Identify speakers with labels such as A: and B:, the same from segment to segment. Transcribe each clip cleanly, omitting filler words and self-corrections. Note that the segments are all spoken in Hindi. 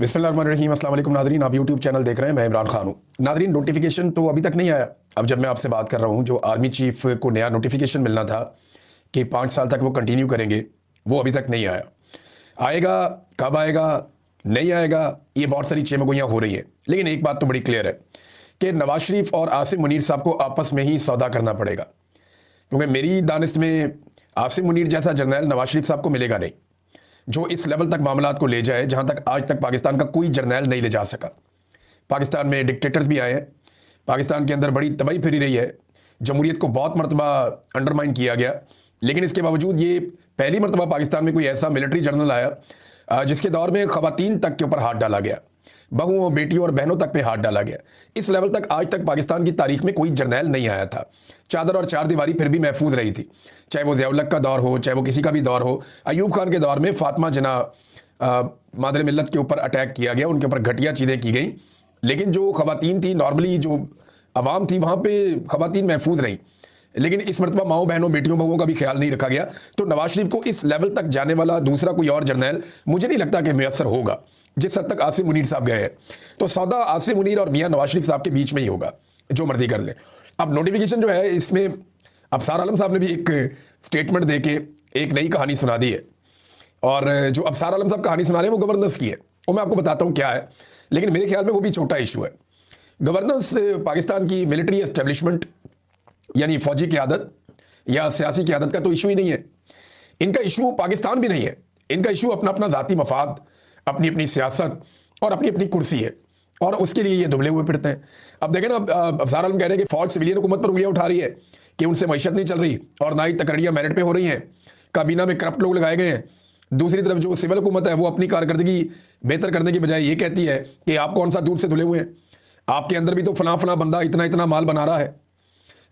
A: बिस्मिल्लाहिर्रहमानिर्रहीम। अस्सलाम वालेकुम नाज़रीन, आप यूट्यूब चैनल देख रहे हैं, मैं इमरान खान हूँ। नाज़रीन, नोटिफिकेशन तो अभी तक नहीं आया। अब जब मैं आपसे बात कर रहा हूँ, जो आर्मी चीफ को नया नोटिफिकेशन मिलना था कि 5 साल तक वो कंटिन्यू करेंगे, वो अभी तक नहीं आया। आएगा, कब आएगा, नहीं आएगा, ये बहुत सारी चेमगोइयाँ हो रही हैं। लेकिन एक बात तो बड़ी क्लियर है कि नवाज शरीफ और आसिम मुनीर साहब को आपस में ही सौदा करना पड़ेगा, क्योंकि मेरी दानिश में आसिम मुनीर जैसा जर्नैल नवाज शरीफ साहब को मिलेगा नहीं, जो इस लेवल तक मामलात को ले जाए जहां तक आज तक पाकिस्तान का कोई जर्नैल नहीं ले जा सका। पाकिस्तान में डिक्टेटर्स भी आए हैं, पाकिस्तान के अंदर बड़ी तबाही फिरी रही है, जमहूरियत को बहुत मरतबा अंडरमाइन किया गया, लेकिन इसके बावजूद ये पहली मरतबा पाकिस्तान में कोई ऐसा मिलिट्री जर्नल आया जिसके दौर में ख़वातीन तक के ऊपर हाथ डाला गया, बहुओं, बेटियों और बहनों तक पे हाथ डाला गया। इस लेवल तक आज तक पाकिस्तान की तारीख में कोई जर्नैल नहीं आया था। चादर और चार दीवारी फिर भी महफूज रही थी, चाहे वो ज़ियाउल-हक का दौर हो, चाहे वो किसी का भी दौर हो। अयूब खान के दौर में फातिमा जना मादर मिल्लत के ऊपर अटैक किया गया, उनके ऊपर घटिया चीज़ें की गई, लेकिन जो ख़वातीन थी, नॉर्मली जो आवाम थी, वहाँ पर ख़वातीन महफूज रहीं। लेकिन इस मरतबा माओ, बहनों, बेटियों, बहुओं का भी ख्याल नहीं रखा गया। तो नवाज शरीफ को इस लेवल तक जाने वाला दूसरा कोई और जर्नैल मुझे नहीं लगता कि मैसर होगा जिस हद तक आसिम मुनीर साहब गए हैं। तो सौदा आसिम मुनीर और मियां नवाज शरीफ साहब के बीच में ही होगा, जो मर्जी कर ले। अब नोटिफिकेशन जो है, इसमें अफसार आलम साहब ने भी एक स्टेटमेंट दे के एक नई कहानी सुना दी है, और जो अफसार आलम साहब कहानी सुना रहे हैं वो गवर्नेंस की है। वो मैं आपको बताता हूँ क्या है, लेकिन मेरे ख्याल में वो भी छोटा इशू है। गवर्नेंस पाकिस्तान की मिलिट्री एस्टेब्लिशमेंट यानी फौजी क़यादत या सियासी क़यादत का तो इशू ही नहीं है। इनका इशू पाकिस्तान भी नहीं है, इनका इशू अपना अपना ज़ाती मफाद, अपनी अपनी सियासत और अपनी अपनी कुर्सी है, और उसके लिए ये दुबले हुए फिरते हैं। अब देखें ना, अफसार आलम कह रहे हैं कि फौज सिविलियन हुकूमत पर उंगलियां उठा रही है कि उनसे मईशत नहीं चल रही, और ना ही तकरीयाँ मेरिट पे हो रही हैं, काबीना में करप्ट लोग लगाए गए हैं। दूसरी तरफ जो सिविल हुकूमत है वो अपनी कारकर्दगी बेहतर करने की बजाय ये कहती है कि आप कौन सा दूध से धुले हुए हैं, आपके अंदर भी तो फला फला बंदा इतना इतना माल बना रहा है।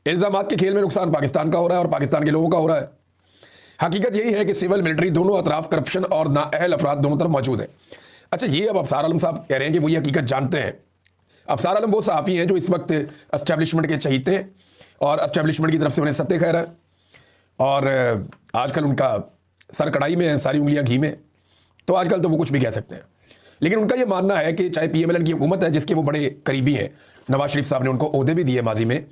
A: इल्ज़ामात के खेल में नुकसान पाकिस्तान का हो रहा है और पाकिस्तान के लोगों का हो रहा है। हकीकत यही है कि सिविल मिलिट्री दोनों अतराफ करप्शन और नाअहल अफराद दोनों तरफ मौजूद हैं। अच्छा, ये अब अफसार आलम साहब कह रहे हैं कि वो ये हकीकत जानते हैं। अफसार आलम वो सहाफ़ी हैं जो इस वक्त एस्टेब्लिशमेंट के चहीते हैं, और एस्टेब्लिशमेंट की तरफ से उन्हें सत्ते खैर है, और आजकल उनका सर कढ़ाई में है, सारी उंगलियां घी में, तो आजकल तो वो कुछ भी कह सकते हैं। लेकिन उनका ये मानना है कि चाहे PMLN की हुकूमत है, जिसके वो बड़े करीबी हैं, नवाज शरीफ साहब ने उनको ओहदे भी दिए माजी में,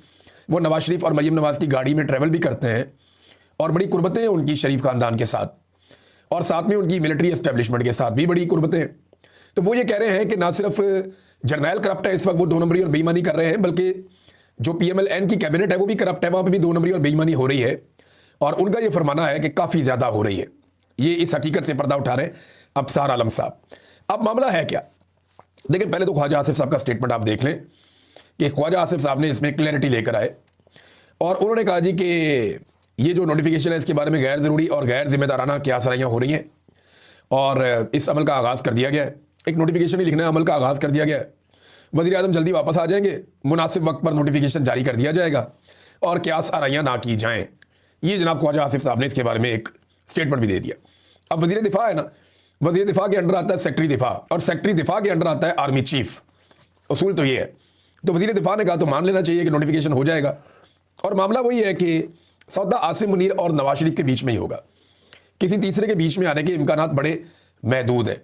A: वो नवाज शरीफ और मरीम नवाज की गाड़ी में ट्रैवल भी करते हैं, और बड़ी कुर्बतें हैं उनकी शरीफ खानदान के साथ, और साथ में उनकी मिलिट्री एस्टेब्लिशमेंट के साथ भी बड़ी कुर्बतें हैं। तो वो ये कह रहे हैं कि ना सिर्फ जर्नैल करप्ट है, इस वक्त वो 2 नंबरी और बेईमानी कर रहे हैं, बल्कि जो PMLN की कैबिनेट है वो भी करप्ट है, वहाँ पर भी 2 नंबरी और बेईमानी हो रही है, और उनका ये फरमाना है कि काफ़ी ज़्यादा हो रही है। ये इस हकीकत से पर्दा उठा रहे हैं अफसार आलम साहब। अब मामला है क्या? देखिए, पहले तो ख्वाजा आसिफ साहब का स्टेटमेंट आप देख लें कि ख्वाजा आसिफ साहब ने इसमें क्लैरिटी लेकर आए, और उन्होंने कहा जी कि ये जो नोटिफिकेशन है इसके बारे में गैर ज़रूरी और गैर जिम्मेदाराना क्यासराइयाँ हो रही हैं, और इस अमल का आगाज़ कर दिया गया है। एक नोटिफिकेशन ही लिखना है, अमल का आगाज़ कर दिया गया है। वज़ीर आज़म जल्दी वापस आ जाएंगे, मुनासिब वक्त पर नोटिफिकेशन जारी कर दिया जाएगा, और क्यासराइयाँ ना की जाएँ। ये जनाब ख्वाजा आसिफ साहब ने इसके बारे में एक स्टेटमेंट भी दे दिया। अब वज़ीर दिफा है ना, वज़ीर दिफा के अंडर आता है सेक्रेटरी दिफा, और सेक्रेटरी दिफा के अंडर आता है आर्मी चीफ। उसूल तो ये है। तो वज़ीर दिफा ने कहा तो मान लेना चाहिए कि नोटिफिकेशन हो जाएगा, और मामला वही है कि सौदा आसिम मुनीर और नवाज शरीफ के बीच में ही होगा, किसी तीसरे के बीच में आने के इम्कानात बड़े महदूद हैं।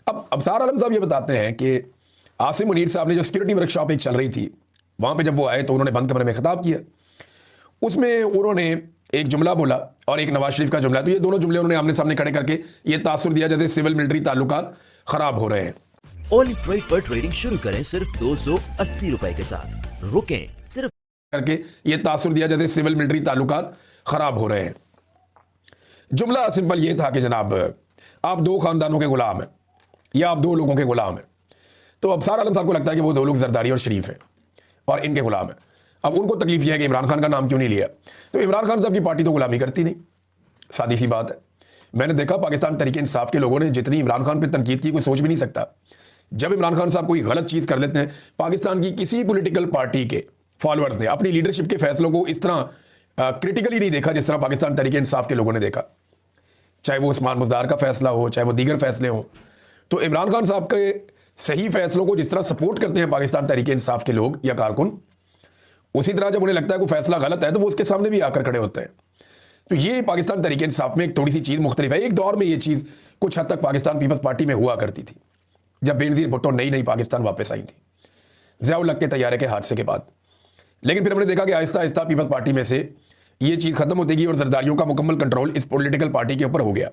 A: अब अफसार आलम साहब ये बताते हैं कि आसिम मुनीर साहब ने जो सिक्योरिटी वर्कशॉप एक चल रही थी, वहाँ पे जब वो आए तो उन्होंने बंद कमरे में खिताब किया। उसमें उन्होंने एक जुमला बोला और एक नवाज शरीफ का जुमला, तो ये दोनों जुमले उन्होंने आमने सामने खड़े करके ये तासुर दिया जैसे सिविल मिलिट्री ताल्लुकात खराब हो रहे हैं।
B: ओली ट्रेड पर ट्रेडिंग शुरू करें सिर्फ 280 रुपए के साथ, रुकें सिर्फ
A: करके ये तासुर दिया जैसे सिविल मिलिट्री ताल्लुकात खराब हो रहे हैं। जुमला सिंपल ये था कि जनाब, आप 2 खानदानों के गुलाम हैं, या आप 2 लोगों के गुलाम हैं। तो अफसार आलम साहब को लगता है कि वो 2 लोग जरदारी और शरीफ हैं और इनके गुलाम हैं। अब उनको तकलीफ यह है कि इमरान खान का नाम क्यों नहीं लिया। तो इमरान खान साहब की पार्टी तो गुलामी करती नहीं, सादी सी बात है। मैंने देखा पाकिस्तान तहरीक इंसाफ के लोगों ने जितनी इमरान खान पर तनकीद की, कोई सोच भी नहीं सकता। जब इमरान खान साहब कोई गलत चीज़ कर लेते हैं, पाकिस्तान की किसी पॉलिटिकल पार्टी के फॉलोअर्स ने अपनी लीडरशिप के फैसलों को इस तरह क्रिटिकली नहीं देखा जिस तरह पाकिस्तान तहरीक इंसाफ के लोगों ने देखा। चाहे वो उस्मान मुज़दार का फैसला हो, चाहे वो दीगर फैसले हों, तो इमरान खान साहब के सही फैसलों को जिस तरह सपोर्ट करते हैं पाकिस्तान तहरीक इंसाफ के लोग या कारकुन, उसी तरह जब उन्हें लगता है कोई फैसला गलत है तो वो उसके सामने भी आकर खड़े होते हैं। तो ये पाकिस्तान तहरीक इंसाफ में एक थोड़ी सी चीज़ मुख्तलिफ है। एक दौर में ये चीज़ कुछ हद तक पाकिस्तान पीपल्स पार्टी में हुआ करती थी, जब बेनज़ीर भुट्टो नई नई पाकिस्तान वापस आई थी ज़ियाउल हक के तैयारे के हादसे के बाद। लेकिन फिर हमने देखा कि आहिस्ता आहिस्ता पीपल्स पार्टी में से ये चीज़ खत्म होती गई और जरदारियों का मुकम्मल कंट्रोल इस पॉलिटिकल पार्टी के ऊपर हो गया।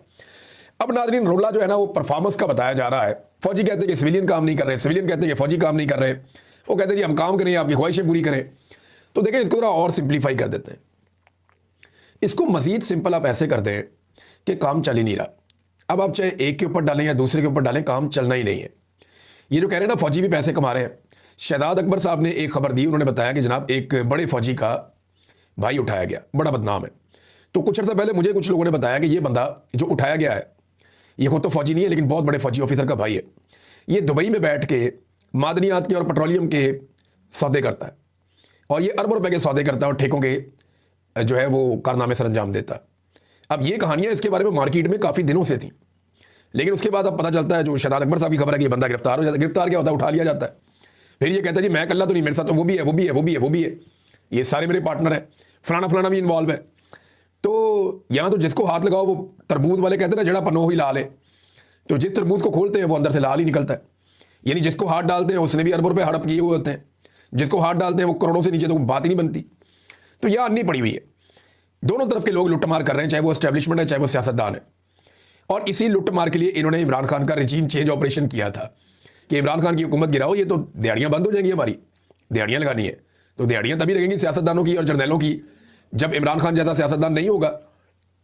A: अब नाज़रीन रोला जो है ना वो परफॉर्मेंस का बताया जा रहा है। फौजी कहते हैं कि सिविलियन काम नहीं कर रहे, सिविलियन कहते हैं कि फौजी काम नहीं कर रहे, वो कहते हैं कि हम काम करें, आपकी ख्वाहिशें पूरी करें। तो देखें इसको थोड़ा और सिंप्लीफाई कर देते हैं, इसको मजीद सिंपल आप ऐसे कर दें कि काम चल ही नहीं रहा। अब आप चाहे एक के ऊपर डालें या दूसरे के ऊपर डालें, काम चलना ही नहीं है। ये जो कह रहे हैं ना फौजी भी पैसे कमा रहे हैं, शहजाद अकबर साहब ने एक खबर दी, उन्होंने बताया कि जनाब एक बड़े फौजी का भाई उठाया गया, बड़ा बदनाम है। तो कुछ अर्सा पहले मुझे कुछ लोगों ने बताया कि ये बंदा जो उठाया गया है ये खुद तो फौजी नहीं है लेकिन बहुत बड़े फौजी ऑफिसर का भाई है। ये दुबई में बैठ के मादनियात के और पेट्रोलियम के सौदे करता है और ये अरबों रुपए के सौदे करता है और ठेकों के जो है वो कारनामे सर अंजाम देता है। अब ये कहानियां इसके बारे में मार्केट में काफ़ी दिनों से थी, लेकिन उसके बाद अब पता चलता है जो शहजाद अकबर साहब की खबर है कि ये बंदा गिरफ्तार हो जाता है। गिरफ्तार क्या होता है, उठा लिया जाता है। फिर ये कहता है जी मैं अकेला तो नहीं, मेरे साथ तो वो भी है, वो भी है, वो भी है, वो भी है, ये सारे मेरे पार्टनर हैं, फलाना फलाना भी इन्वॉल्व है। तो यहाँ तो जिसको हाथ लगाओ वो तरबूज वाले कहते हैं ना जड़ा पनो ही लाल है, तो जिस तरबूज को खोलते हैं वो अंदर से लाल ही निकलता है। यानी जिसको हाथ डालते हैं उसने भी अरबों रुपए हड़प किए हुए होते हैं, जिसको हाथ डालते हैं वो करोड़ों से नीचे तो बात ही नहीं बनती। तो यह अन्नी पड़ी हुई है, दोनों तरफ के लोग लुटमार कर रहे हैं, चाहे वो एस्टेब्लिशमेंट है चाहे वो सियासतदान है। और इसी लुटमार के लिए इन्होंने इमरान खान का रिजीम चेंज ऑपरेशन किया था कि इमरान खान की हुकूमत गिराओ, ये तो दिहाड़ियाँ बंद हो जाएंगी, हमारी दिहाड़ियाँ लगानी है। तो दिहाड़ियाँ तभी लगेंगी सियासतदानों की और जर्नैलों की जब इमरान खान जैसा सियासतदान नहीं होगा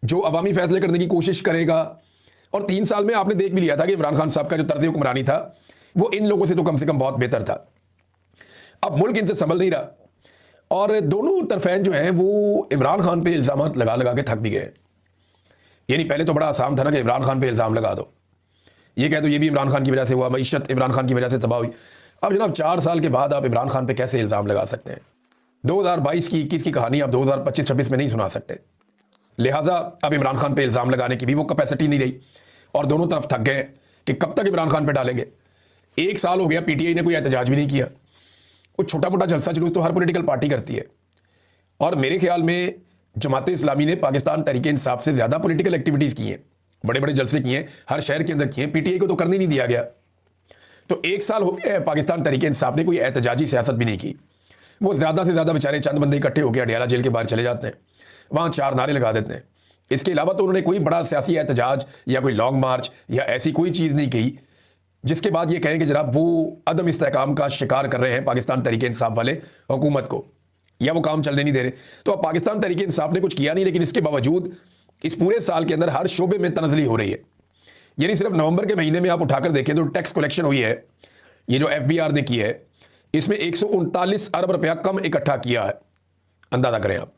A: जो अवामी फैसले करने की कोशिश करेगा। और 3 साल में आपने देख भी लिया था कि इमरान खान साहब का जो तर्ज हुक्मरानी था वो इन लोगों से तो कम से कम बहुत बेहतर था। अब मुल्क इनसे संभल नहीं रहा और दोनों तरफैन जो हैं वो इमरान खान पे इल्ज़ाम लगा लगा के थक भी गए। यानी पहले तो बड़ा आसान था ना कि इमरान खान पे इल्ज़ाम लगा दो, ये कह दो ये भी इमरान खान की वजह से हुआ, मईशत इमरान खान की वजह से तबाह हुई। अब जनाब 4 साल के बाद आप इमरान खान पे कैसे इल्ज़ाम लगा सकते हैं? 2022 की 21 की कहानी आप 2025-26 में नहीं सुना सकते। लिहाजा अब इमरान खान पे इल्ज़ाम लगाने की भी वो कैपेसिटी नहीं रही और दोनों तरफ थक गए कि कब तक इमरान खान पे डालेंगे। 1 साल हो गया, पीटीआई ने कोई एहतजाज भी नहीं किया। वो छोटा मोटा जलसा जुलूस तो हर पॉलिटिकल पार्टी करती है और मेरे ख्याल में जमात इस्लामी ने पाकिस्तान तहरीक इंसाफ से ज़्यादा पॉलिटिकल एक्टिविटीज़ की हैं, बड़े बड़े जलसे किए हैं, हर शहर के अंदर किए हैं। पीटीआई को तो करने नहीं दिया गया। तो 1 साल हो गया पाकिस्तान तहरीक इंसाफ ने कोई एहतजाजी सियासत भी नहीं की। वो ज़्यादा से ज़्यादा बेचारे चंद बंदे इकट्ठे होकर अडियाला जेल के बाहर चले जाते हैं, वहाँ 4 नारे लगा देते हैं। इसके अलावा तो उन्होंने कोई बड़ा सियासी एहतजाज या कोई लॉन्ग मार्च या ऐसी कोई चीज़ नहीं की जिसके बाद ये कहें कि जनाब वो अदम इस्तेहकाम का शिकार कर रहे हैं पाकिस्तान तहरीक इंसाफ वाले हुकूमत को, या वो काम चलने नहीं दे रहे। तो अब पाकिस्तान तहरीक इंसाफ ने कुछ किया नहीं, लेकिन इसके बावजूद इस पूरे साल के अंदर हर शोबे में तनज़ली हो रही है। यानी सिर्फ नवंबर के महीने में आप उठाकर देखें तो टैक्स कलेक्शन हुई है, ये जो FBR ने की है, इसमें 139 अरब रुपया कम इकट्ठा किया है। अंदाज़ा करें आप,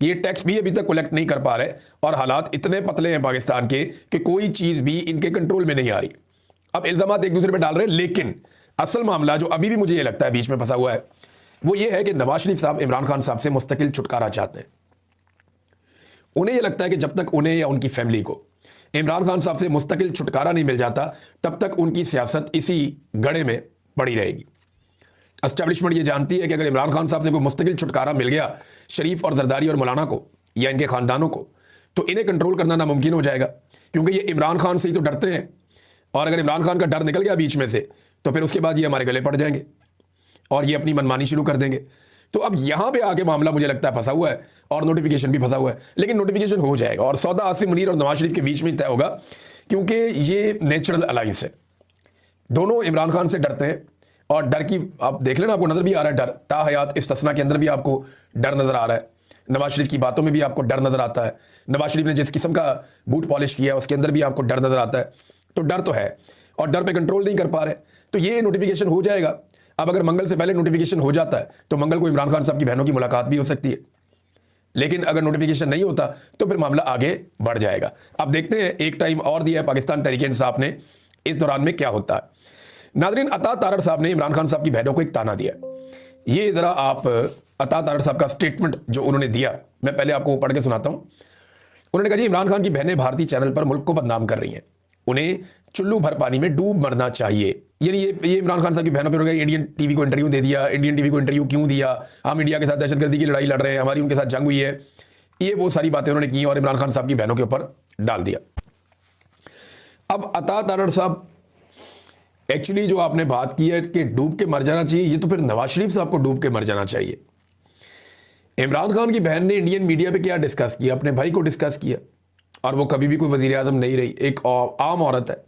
A: ये टैक्स भी अभी तक कलेक्ट नहीं कर पा रहे और हालात इतने पतले हैं पाकिस्तान के कि कोई चीज़ भी इनके कंट्रोल में नहीं आ रही। अब इल्ज़ामात एक दूसरे पे डाल रहे हैं, लेकिन असल मामला जो अभी भी मुझे ये लगता है बीच में फंसा हुआ है वो ये है कि नवाज शरीफ साहब इमरान खान साहब से मुस्तकिल छुटकारा चाहते हैं। उन्हें यह लगता है कि जब तक उन्हें या उनकी फैमिली को इमरान खान साहब से मुस्तकिल छुटकारा नहीं मिल जाता तब तक उनकी सियासत इसी गड़े में पड़ी रहेगी। एस्टेब्लिशमेंट ये जानती है कि अगर इमरान खान साहब से कोई मुस्तकिल छुटकारा मिल गया शरीफ और जरदारी और मौलाना को या इनके ख़ानदानों को, तो इन्हें कंट्रोल करना नामुमकिन हो जाएगा, क्योंकि ये इमरान खान से ही तो डरते हैं। और अगर इमरान खान का डर निकल गया बीच में से तो फिर उसके बाद ये हमारे गले पड़ जाएंगे और ये अपनी मनमानी शुरू कर देंगे। तो अब यहाँ पे आके मामला मुझे लगता है फंसा हुआ है और नोटिफिकेशन भी फंसा हुआ है, लेकिन नोटिफिकेशन हो जाएगा और सौदा आसिम मुनीर और नवाज शरीफ के बीच में तय होगा, क्योंकि ये नेचुरल अलायंस है। दोनों इमरान खान से डरते हैं और डर की आप देख लेना, आपको नज़र भी आ रहा है डर, ताहयात इस्तिस्ना के अंदर भी आपको डर नज़र आ रहा है, नवाज शरीफ की बातों में भी आपको डर नज़र आता है, नवाज शरीफ ने जिस किस्म का बूट पॉलिश किया है उसके अंदर भी आपको डर नज़र आता है। तो डर तो है और डर पे कंट्रोल नहीं कर पा रहे, तो ये नोटिफिकेशन हो जाएगा। अब अगर मंगल से पहले नोटिफिकेशन हो जाता है तो मंगल को इमरान खान साहब की बहनों की मुलाकात भी हो सकती है, लेकिन अगर नोटिफिकेशन नहीं होता तो फिर मामला आगे बढ़ जाएगा। अब देखते हैं, एक टाइम और दिया है पाकिस्तान तहरीक इंसाफ ने, इस दौरान में क्या होता है। नाज़रीन, अता तारड़ साहब ने इमरान खान साहब की बहनों को एक ताना दिया। ये ज़रा आप अता तारड़ साहब का स्टेटमेंट जो उन्होंने दिया मैं पहले आपको पढ़ के सुनाता हूँ। उन्होंने कहा जी इमरान खान की बहनें भारतीय चैनल पर मुल्क को बदनाम कर रही हैं, उन्हें चुल्लू भर पानी में डूब मरना चाहिए। यानी ये इमरान खान साहब की बहनों पर इंडियन टीवी को इंटरव्यू दे दिया। इंडियन टीवी को इंटरव्यू क्यों दिया? हम इंडिया के साथ दहशतगर्दी की लड़ाई लड़ रहे हैं, हमारी उनके साथ जंग हुई है, ये वो सारी बातें उन्होंने की और इमरान खान साहब की बहनों के ऊपर डाल दिया। अब अता तारड़ साहब एक्चुअली जो आपने बात की है कि डूब के मर जाना चाहिए, ये तो फिर नवाज शरीफ साहब को डूब के मर जाना चाहिए। इमरान खान की बहन ने इंडियन मीडिया पे क्या डिस्कस किया, अपने भाई को डिस्कस किया, और वो कभी भी कोई वजीर आज़म नहीं रही, एक आम औरत है।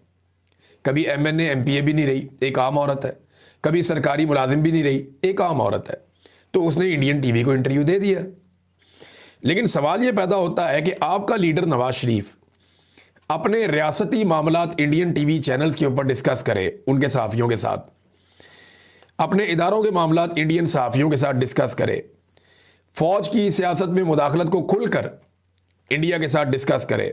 A: कभी MNA MPA भी नहीं रही, एक आम औरत है। कभी सरकारी मुलाजिम भी नहीं रही, एक आम औरत है। तो उसने इंडियन टीवी को इंटरव्यू दे दिया। लेकिन सवाल ये पैदा होता है कि आपका लीडर नवाज शरीफ अपने रियासती मामलात इंडियन टीवी चैनल्स के ऊपर डिस्कस करे उनके सहाफ़ियों के साथ, अपने इदारों के मामलात इंडियन सहाफ़ियों के साथ डिस्कस करे, फौज की सियासत में मुदाखलत को खुलकर इंडिया के साथ डिस्कस करे,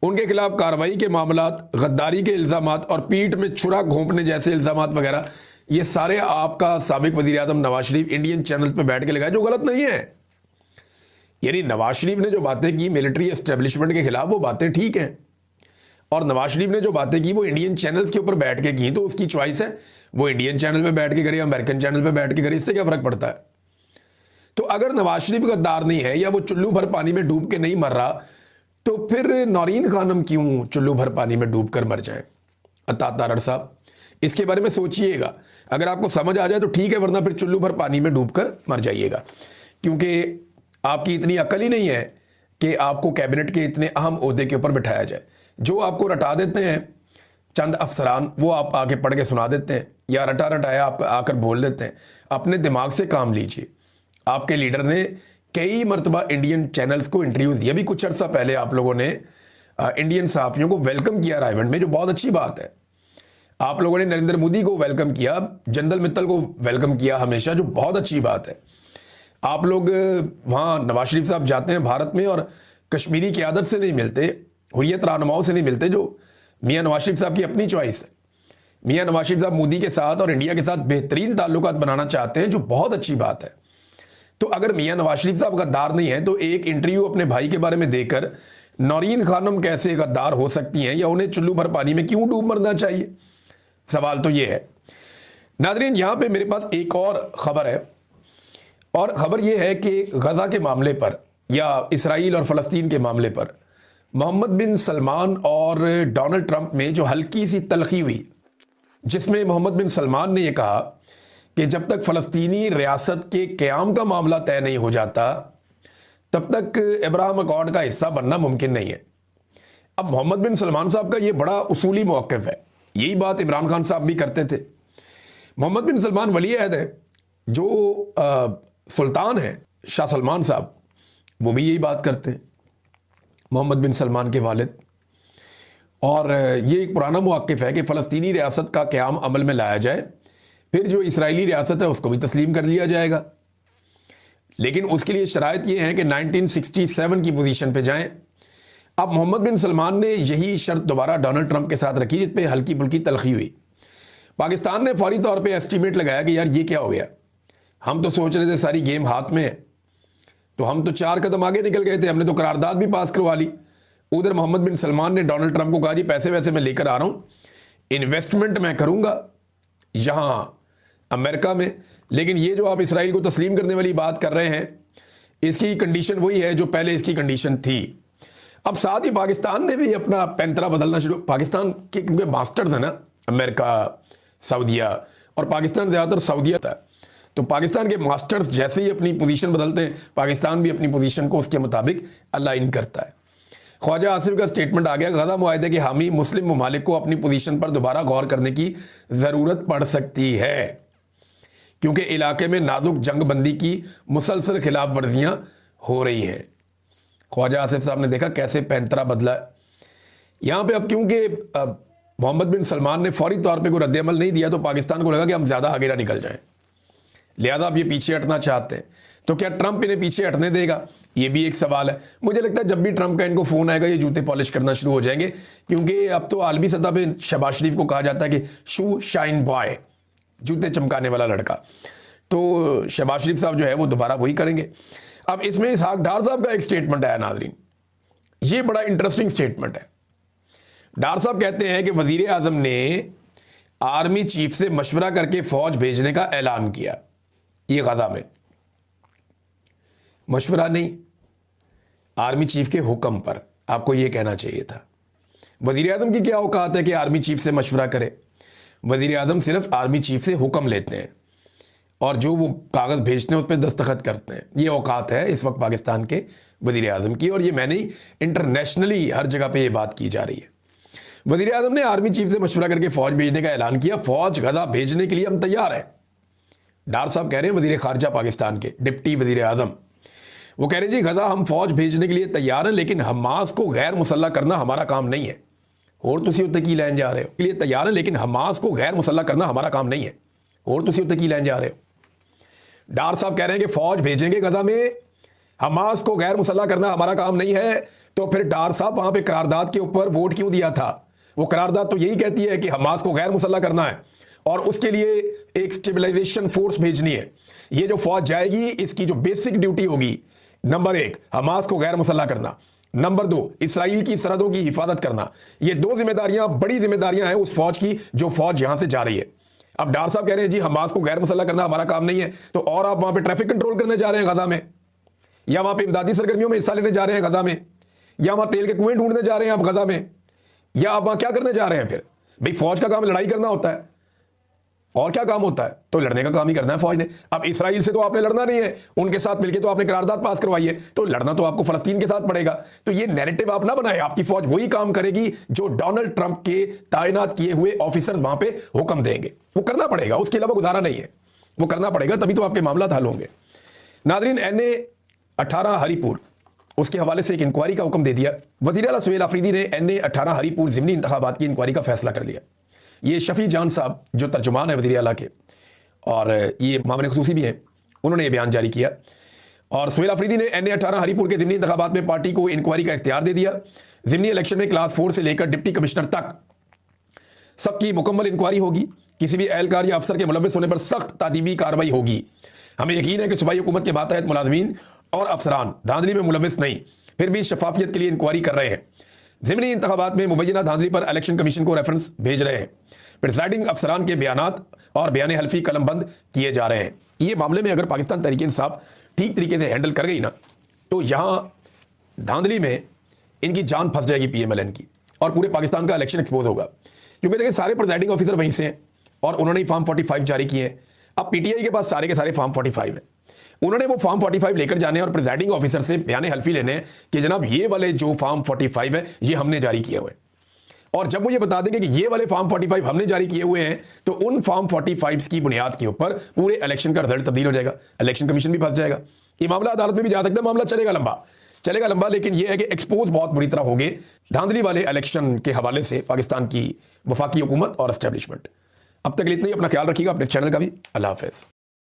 A: उनके खिलाफ कार्रवाई के मामलात, गद्दारी के इल्ज़ामात और पीठ में छुरा घोंपने जैसे इल्ज़ामात वगैरह, ये सारे आपका साबिक वज़ीर आज़म नवाज शरीफ इंडियन चैनल पे बैठ के लगाए, जो गलत नहीं है। यानी नवाज शरीफ ने जो बातें की मिलिट्री एस्टेब्लिशमेंट के खिलाफ, वो बातें ठीक हैं, और नवाज शरीफ ने जो बातें की वो इंडियन चैनल्स के ऊपर बैठ के की, तो उसकी चॉइस है, वो इंडियन चैनल पे बैठ के करे, अमेरिकन चैनल पे बैठ के करे, इससे क्या फ़र्क पड़ता है। तो अगर नवाज शरीफ गद्दार नहीं है या वो चुल्लू भर पानी में डूब के नहीं मर रहा, तो फिर नौरीन खानम क्यों चुल्लू भर पानी में डूब कर मर जाए। अता तारड़ साहब, इसके बारे में सोचिएगा। अगर आपको समझ आ जाए तो ठीक है, वरना फिर चुल्लू भर पानी में डूब कर मर जाइएगा, क्योंकि आपकी इतनी अकल ही नहीं है कि आपको कैबिनेट के इतने अहम ओहदे के ऊपर बिठाया जाए। जो आपको रटा देते हैं चंद अफसरान, वो आप आके पढ़ के सुना देते हैं, या रटा रटाया आप आकर बोल देते हैं। अपने दिमाग से काम लीजिए। आपके लीडर ने कई मरतबा इंडियन चैनल्स को इंटरव्यू दिया। अभी कुछ अर्सा पहले आप लोगों ने इंडियन सहाफ़ियों को वेलकम किया रायवंड में, जो बहुत अच्छी बात है। आप लोगों ने नरेंद्र मोदी को वेलकम किया, जनरल मित्तल को वेलकम किया हमेशा, जो बहुत अच्छी बात है। आप लोग वहाँ नवाज शरीफ साहब जाते हैं भारत में और कश्मीरी क़यादत से नहीं मिलते, हुर्रियत रहनुमाओं से नहीं मिलते, जो मियाँ नवाज शरीफ साहब की अपनी चॉइस है। मियाँ नवाज शरीफ साहब मोदी के साथ और इंडिया के साथ बेहतरीन ताल्लुकात बनाना चाहते हैं, जो बहुत अच्छी बात है। तो अगर मियाँ नवाज शरीफ साहब गद्दार नहीं है, तो एक इंटरव्यू अपने भाई के बारे में देकर नौरीन खानम कैसे गद्दार हो सकती हैं, या उन्हें चुल्लू भर पानी में क्यों डूब मरना चाहिए। सवाल तो ये है। नाज़रीन, यहाँ पे मेरे पास एक और ख़बर है, और ख़बर ये है कि गज़ा के मामले पर या इसराइल और फ़लस्तीन के मामले पर मोहम्मद बिन सलमान और डोनाल्ड ट्रंप में जो हल्की सी तलखी हुई, जिसमें मोहम्मद बिन सलमान ने यह कहा कि जब तक फ़लस्तीनी रियासत के क़याम का मामला तय नहीं हो जाता, तब तक अब्राहम अकॉर्ड का हिस्सा बनना मुमकिन नहीं है। अब मोहम्मद बिन सलमान साहब का ये बड़ा उसूली मौक़िफ़ है। यही बात इमरान खान साहब भी करते थे। मोहम्मद बिन सलमान वली अहद है, जो सुल्तान हैं शाह सलमान साहब, वो भी यही बात करते हैं, मोहम्मद बिन सलमान के वालिद। और ये एक पुराना मौक़िफ़ है कि फ़लस्तीनी रियासत का क़याम अमल में लाया जाए, फिर जो इसराइली रियासत है उसको भी तस्लीम कर लिया जाएगा। लेकिन उसके लिए शराइत ये है कि 1967 की पोजीशन पे जाएं। अब मोहम्मद बिन सलमान ने यही शर्त दोबारा डोनाल्ड ट्रंप के साथ रखी, जिस पे हल्की फुल्की तलखी हुई। पाकिस्तान ने फौरी तौर पे एस्टीमेट लगाया कि यार ये क्या हो गया, हम तो सोच रहे थे सारी गेम हाथ में है, तो हम तो 4 कदम आगे निकल गए थे, हमने तो करारदाद भी पास करवा ली। उधर मोहम्मद बिन सलमान ने डोनाल्ड ट्रंप को कहा जी पैसे वैसे मैं लेकर आ रहा हूँ, इन्वेस्टमेंट मैं करूँगा यहाँ अमेरिका में, लेकिन ये जो आप इसराइल को तस्लीम करने वाली बात कर रहे हैं, इसकी कंडीशन वही है जो पहले इसकी कंडीशन थी। अब साथ ही पाकिस्तान ने भी अपना पैंतरा बदलना शुरू, पाकिस्तान के क्योंकि मास्टर्स है ना, अमेरिका, सऊदीया, और पाकिस्तान ज़्यादातर सऊदीया था, तो पाकिस्तान के मास्टर्स जैसे ही अपनी पोजीशन बदलते हैं, पाकिस्तान भी अपनी पोजीशन को उसके मुताबिक अलाइन करता है। ख्वाजा आसिफ का स्टेटमेंट आ गया, गज़ा मुआहदे के हामी मुस्लिम ममालिक को अपनी पोजीशन पर दोबारा गौर करने की ज़रूरत पड़ सकती है, क्योंकि इलाके में नाजुक जंगबंदी की मुसलसल खिलाफ वर्जियाँ हो रही हैं। ख्वाजा आसिफ साहब ने देखा कैसे पैंतरा बदला है यहाँ पे। अब क्योंकि मोहम्मद बिन सलमान ने फौरी तौर पे कोई रद्द-ए-अमल नहीं दिया, तो पाकिस्तान को लगा कि हम ज़्यादा आगे ना निकल जाएं, लिहाजा अब ये पीछे हटना चाहते हैं। तो क्या ट्रंप इन्हें पीछे हटने देगा, ये भी एक सवाल है। मुझे लगता है जब भी ट्रंप का इनको फ़ोन आएगा, ये जूते पॉलिश करना शुरू हो जाएंगे, क्योंकि अब तो आलमी सतह पे शहबाज शरीफ को कहा जाता है कि शू शाइन बॉय, जूते चमकाने वाला लड़का। तो शहबाज शरीफ साहब जो है वो दोबारा वही करेंगे। अब इसमें इसहाक डार साहब का एक स्टेटमेंट आया नाज़रीन, ये बड़ा इंटरेस्टिंग स्टेटमेंट है। डार साहब कहते हैं कि वज़ीर आज़म ने आर्मी चीफ से मशवरा करके फ़ौज भेजने का ऐलान किया। ये गज़ा में मशवरा नहीं, आर्मी चीफ के हुक्म पर, आपको ये कहना चाहिए था। वज़ीर आज़म की क्या औकात है कि आर्मी चीफ से मशवरा करे। वज़ीर आज़म सिर्फ आर्मी चीफ से हुक्म लेते हैं और जो वो कागज़ भेजते हैं उस पर दस्तखत करते हैं। ये औकात है इस वक्त पाकिस्तान के वज़ीर आज़म की, और ये मैंने इंटरनेशनली हर जगह पे ये बात की जा रही है। वज़ीर आज़म ने आर्मी चीफ से मशवरा करके फ़ौज भेजने का ऐलान किया। फ़ौज गज़ा भेजने के लिए हम तैयार हैं। डार साहब कह रहे हैं, वज़ीर ख़ारजा पाकिस्तान के डिप्टी वज़ीर आज़म, वो कह रहे हैं जी गज़ा हम फ़ौज भेजने के लिए तैयार हैं, लेकिन हमास को गैर मुसल्लह करना हमारा काम नहीं है। और तुसी उत्ते की लैन जा रहे हो, के लिए तैयार हैं, लेकिन हमास को गैर मुसल्लह करना हमारा काम नहीं है। और तुसी उत्ते की लैन जा रहे हो। डार साहब कह रहे हैं कि फ़ौज भेजेंगे गज़ा में, हमास को गैर मुसल्लह करना हमारा काम नहीं है। तो फिर डार साहब वहाँ पे करारदाद के ऊपर वोट क्यों दिया था? वो करारदाद तो यही कहती है कि हमास को गैर मुसल्लह करना है और उसके लिए एक स्टेबलाइजेशन फोर्स भेजनी है। ये जो फौज जाएगी इसकी जो बेसिक ड्यूटी होगी, नंबर 1 हमास को गैर मुसल्लह करना, नंबर 2 इसराइल की सरहदों की हिफाजत करना। ये 2 जिम्मेदारियां, बड़ी जिम्मेदारियां हैं उस फौज की जो फौज यहां से जा रही है। अब डार साहब कह रहे हैं जी हमास को गैर मुसल्लह करना हमारा काम नहीं है, तो और आप वहां पे ट्रैफिक कंट्रोल करने जा रहे हैं गज़ा में, या वहां पे इमदादी सरगर्मियों में हिस्सा लेने जा रहे हैं गज़ा में, या वहां तेल के कुएं ढूंढने जा रहे हैं आप गज़ा में, या आप वहां क्या करने जा रहे हैं? फिर भाई फौज का काम लड़ाई करना होता है, और क्या काम होता है? तो लड़ने का काम ही करना है फौज ने। अब इसराइल से तो आपने लड़ना नहीं है, उनके साथ मिलकर तो आपने करारदाद पास करवाई है, तो लड़ना तो आपको फलस्तीन के साथ पड़ेगा। तो ये नैरेटिव आप ना बनाए, आपकी फौज वही काम करेगी जो डोनाल्ड ट्रंप के तैनात किए हुए ऑफिसर्स वहां पे हुक्म देंगे, वो करना पड़ेगा, उसके अलावा गुजारा नहीं है, वो करना पड़ेगा, तभी तो आपके मामला हल होंगे। नादरीन, NA 18 हरीपुर, उसके हवाले से एक इंक्वायरी का हुक्म दे दिया। वज़ीर आला सुहेल आफरीदी ने NA 18 हरीपुर ज़िमनी इंतखाबात की इंक्वायरी का फैसला कर लिया। ये शफी जान साहब जो तर्जुमान है वज़ीर आला के और ये मामले खुसूसी भी हैं, उन्होंने ये बयान जारी किया। और सुहेल आफरीदी ने NA 18 हरीपुर के ज़िमनी इंतखाबात में पार्टी को इंक्वायरी का इख्तियार दे दिया। ज़िमनी इलेक्शन में क्लास 4 से लेकर डिप्टी कमिश्नर तक सबकी मुकम्मल इंक्वायरी होगी। किसी भी एहलकार या अफसर के मुलव्विस होने पर सख्त तादीबी कार्रवाई होगी। हमें यकीन है कि सूबाई हुकूमत के मातहत मुलाजमीन और अफसरान धांधली में मुलव्विस नहीं, फिर भी शफाफियत के लिए इंक्वायरी कर रहे हैं। ज़िमनी इंतखाबात में मुबैना धांधली पर इलेक्शन कमीशन को रेफरेंस भेज रहे हैं। प्रिसाइडिंग अफसरान के बयानात और बयान हल्फी कलमबंद किए जा रहे हैं। ये मामले में अगर पाकिस्तान तहरीक इंसाफ ठीक तरीके से हैंडल कर गई ना, तो यहाँ धांधली में इनकी जान फंस जाएगी PMLN की, और पूरे पाकिस्तान का इलेक्शन एक्सपोज होगा। क्योंकि देखिए सारे प्रिसाइडिंग ऑफिसर वहीं से हैं और उन्होंने ही फॉर्म 45 जारी किए हैं। अब PTI के पास सारे के सारे फॉर्म 45 हैं, उन्होंने वो फॉर्म 45 लेकर जाने और प्रिसाइडिंग ऑफिसर से बयान हल्फी लेने कि जनाब ये वाले जो फॉर्म 45 है ये हमने जारी किए हुए हैं। और जब वो ये बता देंगे कि ये वाले फॉर्म 45 हमने जारी किए हुए हैं, तो उन फॉर्म 45 की बुनियाद के ऊपर पूरे इलेक्शन का रिजल्ट तब्दील हो जाएगा, इलेक्शन कमीशन भी फंस जाएगा। ये मामला अदालत में भी जा सकता है, मामला चलेगा लंबा, लेकिन ये है कि एक्सपोज बहुत बुरी तरह होंगे धांधली वाले इलेक्शन के हवाले से पाकिस्तान की वफाकी हुकूमत और एस्टेब्लिशमेंट। अब तक इतना ही, अपना ख्याल रखिएगा, अपने चैनल का भी। अल्लाह हाफ़िज़।